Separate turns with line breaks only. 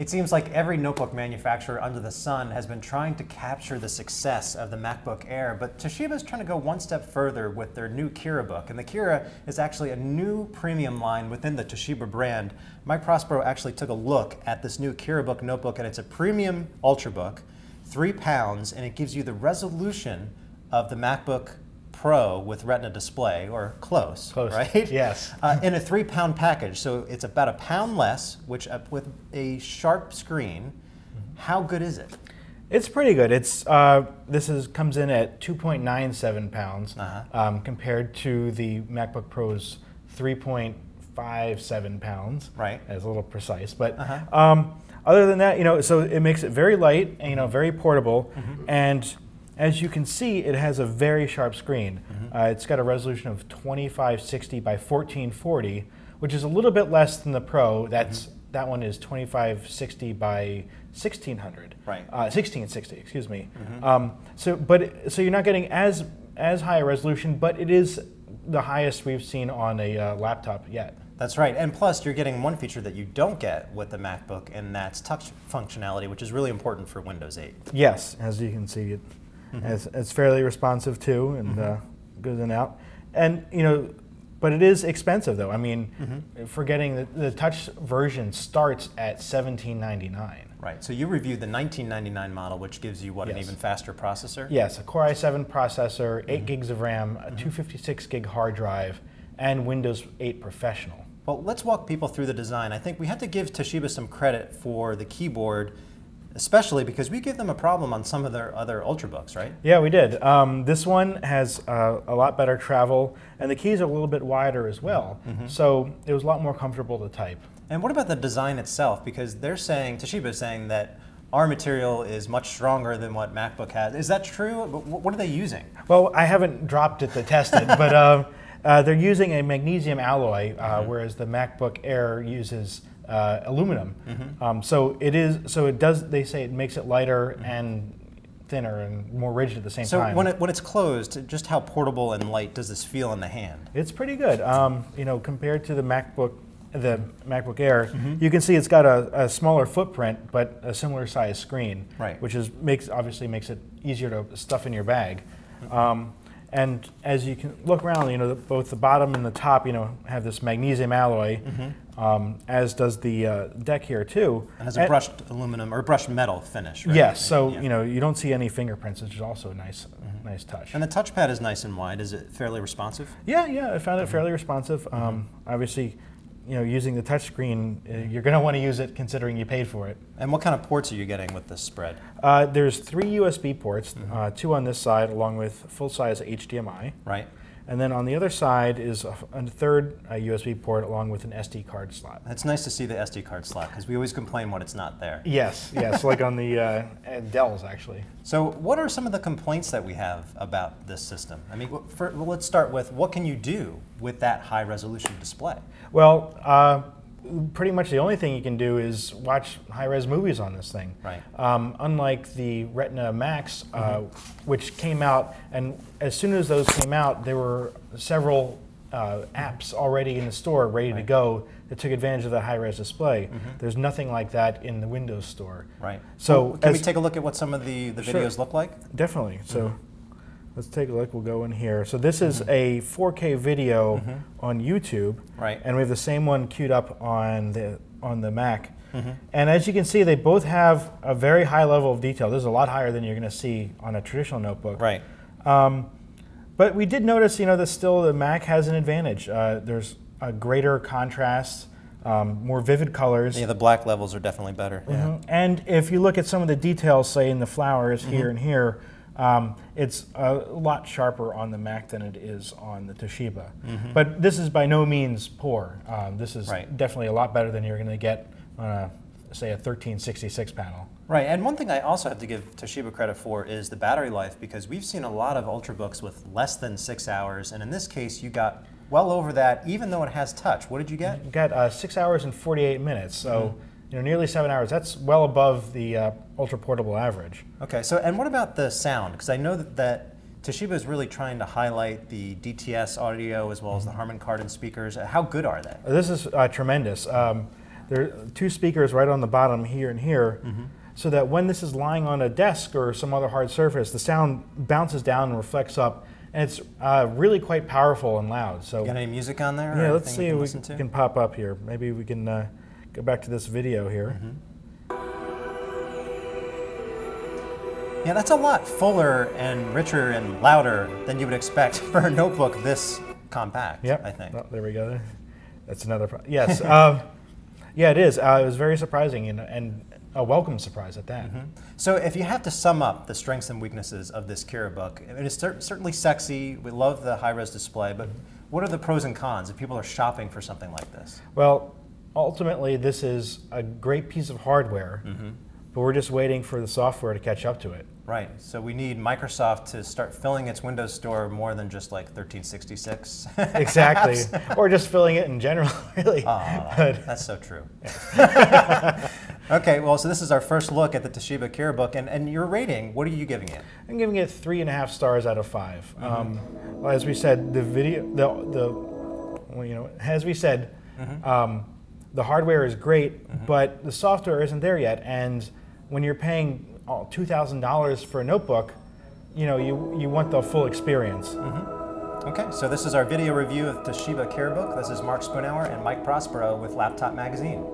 It seems like every notebook manufacturer under the sun has been trying to capture the success of the MacBook Air, but Toshiba is trying to go one step further with their new Kirabook. And the Kira is actually a new premium line within the Toshiba brand. Mike Prospero actually took a look at this new Kirabook notebook, and it's a premium Ultrabook, 3 pounds, and it gives you the resolution of the MacBook Pro with Retina display, or close, right?
Yes.
In a 3-pound package, so it's about a pound less, which with a sharp screen. How good is it?
It's pretty good. It's comes in at 2.97 pounds compared to the MacBook Pro's 3.57 pounds.
Right.
It's a little precise, but other than that, so it makes it very light and very portable, and as you can see, it has a very sharp screen. It's got a resolution of 2560 by 1440, which is a little bit less than the Pro. That one is 2560 by 1600.
Right.
1660, excuse me. So you're not getting as high a resolution, but it is the highest we've seen on a laptop yet.
That's right, and plus you're getting one feature that you don't get with the MacBook, and that's touch functionality, which is really important for Windows 8.
Yes, as you can see, it's fairly responsive too, and goes in and out. And but it is expensive though. I mean, forgetting that the touch version starts at $17.99.
Right. So you reviewed the $19.99 model, which gives you an even faster processor.
Yes, a Core i7 processor, 8 gigs of RAM, a 256 gig hard drive, and Windows 8 Professional.
Well, let's walk people through the design. I think we have to give Toshiba some credit for the keyboard, especially because we give them a problem on some of their other Ultrabooks, right?
Yeah, we did. This one has a lot better travel, and the keys are a little bit wider as well, so it was a lot more comfortable to type.
And what about the design itself? Because they're saying, Toshiba is saying that our material is much stronger than what MacBook has. Is that true? What are they using?
Well, I haven't dropped it to test it, but they're using a magnesium alloy, whereas the MacBook Air uses aluminum. They say it makes it lighter and thinner and more rigid at the same time.
So when it's closed, just how portable and light does this feel in the hand?
It's pretty good. Compared to the MacBook Air, you can see it's got a smaller footprint, but a similar size screen, which obviously makes it easier to stuff in your bag. And as you can look around, both the bottom and the top, have this magnesium alloy, as does the deck here too.
And has a brushed aluminum or brushed metal finish, right?
Yes, so you don't see any fingerprints, which is also a nice touch.
And the touchpad is nice and wide. Is it fairly responsive?
Yeah, I found it fairly responsive. Obviously, using the touch screen, you're going to want to use it considering you paid for it.
And what kind of ports are you getting with this spread?
There's 3 USB ports, 2 on this side, along with full-size HDMI.
Right.
And then on the other side is a third USB port along with an SD card slot.
It's nice to see the SD card slot because we always complain when it's not there.
Yes, like on the Dells actually.
So what are some of the complaints that we have about this system? I mean, let's start with what can you do with that high resolution display?
Well, pretty much the only thing you can do is watch high-res movies on this thing.
Right.
Unlike the Retina Max, which came out, and as soon as those came out, there were several apps already in the store ready to go that took advantage of the high-res display. There's nothing like that in the Windows Store.
Right.
So
can we take a look at what some of the videos look like?
Definitely. So let's take a look. We'll go in here. So this is a 4K video on YouTube, and we have the same one queued up on the Mac. And as you can see, they both have a very high level of detail. This is a lot higher than you're going to see on a traditional notebook.
Right.
But we did notice, that still the Mac has an advantage. There's a greater contrast, more vivid colors.
Yeah, the black levels are definitely better.
And if you look at some of the details, say in the flowers here and here, it's a lot sharper on the Mac than it is on the Toshiba. But this is by no means poor. This is definitely a lot better than you're going to get on say a 1366 panel.
Right, and one thing I also have to give Toshiba credit for is the battery life, because we've seen a lot of Ultrabooks with less than 6 hours, and in this case you got well over that, even though it has touch. What did you get?
You got 6 hours and 48 minutes, so nearly 7 hours. That's well above the ultra portable average. Okay, so and what about the sound? Because I know that Toshiba is really trying to highlight the DTS audio as well as the Harman Kardon speakers. How good are they? This is tremendous. There are 2 speakers right on the bottom here and here, so that when this is lying on a desk or some other hard surface, the sound bounces down and reflects up, and it's really quite powerful and loud. So,
you got any music on there?
Yeah, let's see if we can pop up here. Maybe we can go back to this video here.
Yeah, that's a lot fuller and richer and louder than you would expect for a notebook this compact, I think.
Oh, there we go. That's another yes. Yeah, it is. It was very surprising and a welcome surprise at that.
So if you have to sum up the strengths and weaknesses of this Kirabook, it is certainly sexy. We love the high-res display, but what are the pros and cons if people are shopping for something like this?
Well, ultimately, this is a great piece of hardware, but we're just waiting for the software to catch up to it.
Right. So we need Microsoft to start filling its Windows Store more than just like 1366.
Exactly. Or just filling it in general, really.
That's so true. Okay, well, so this is our first look at the Toshiba Kirabook, and your rating, what are you giving it?
I'm giving it 3.5 stars out of 5. Well, as we said, the as we said, the hardware is great, but the software isn't there yet, and when you're paying $2,000 for a notebook, you want the full experience.
Okay, so this is our video review of Toshiba Kirabook. This is Mark Spoonhour and Mike Prospero with Laptop Magazine.